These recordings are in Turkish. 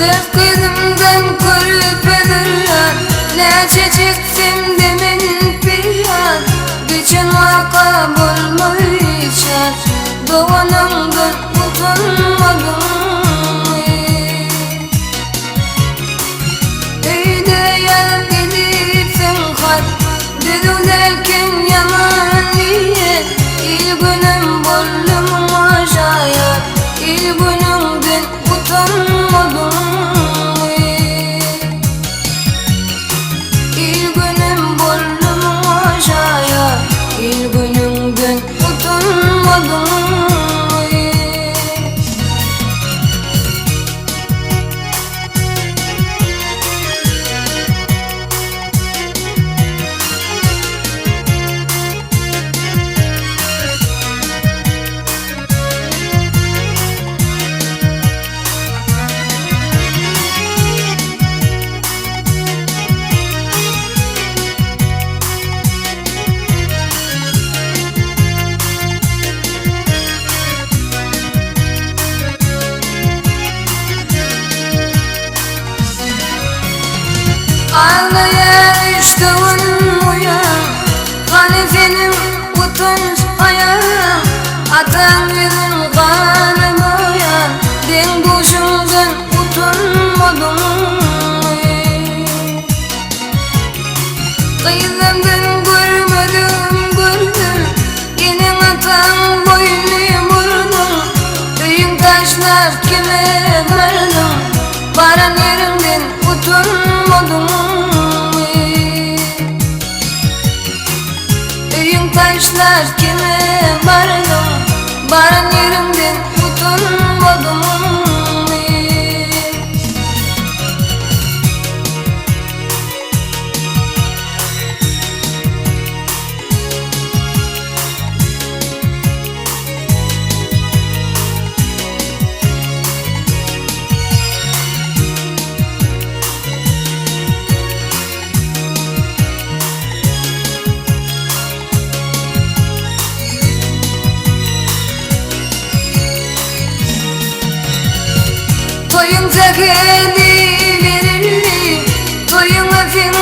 Dört gözümden görüp ölürler, neçe çektim demin piyan. Geçen vaka bulmayacak, doğanımdan utanmadım. Öyle yan gidipsin kalp, düdülerken yaman niyet. İl günüm bollum acayip, il günümden utanmadım. İl günüm bollum acayip, il günümden utanmadım. Ağlayan iştahın uyan, halifenin utanç ayağım. Atan benim kanım uyan, den boşumdan utanmadım. Kıyılarından görmedim gördüm, yine atan boynu vurdum.Öyün taşlar kime vardım, varan yerimden utanmadım. Taşlar kime vardım, varan yerimden utanmadım. Toyunca kendi verilli, toyun efin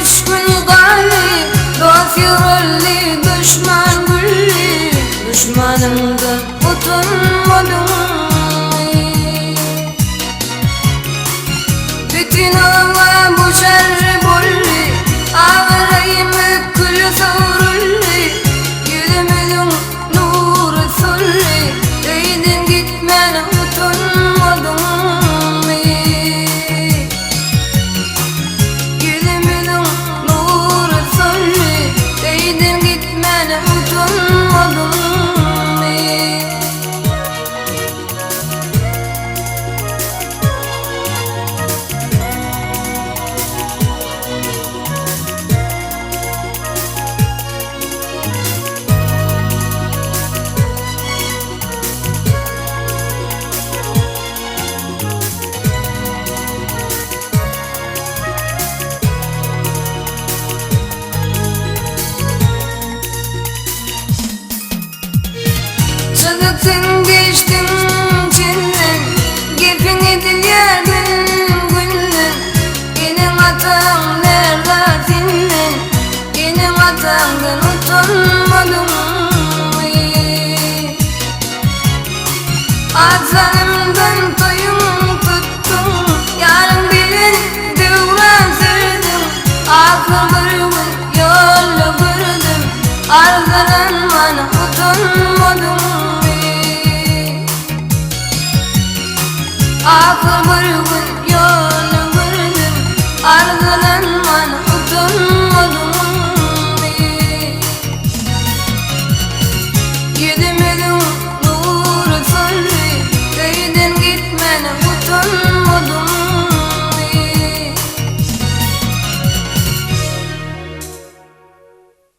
3 gün gali. Gafirulli düşman gülli, düşmanımdan utanmadım. Bütün ağla bu şerri bolli, ağırayım ökkülü savrulli. Yüzümün nuru sulli, öydün gitmen utanmadım. Çıdıktın geçtin cinden, gepin edil yerden günden. Benim atam nerede dinlen, benim atamdan utanmadım. Azanımdan toyum tuttum, yarın bilen devran sürdüm. Akıl bir gün yolu gördüm, arzudan bana utanmadım. Akıl bir gün yol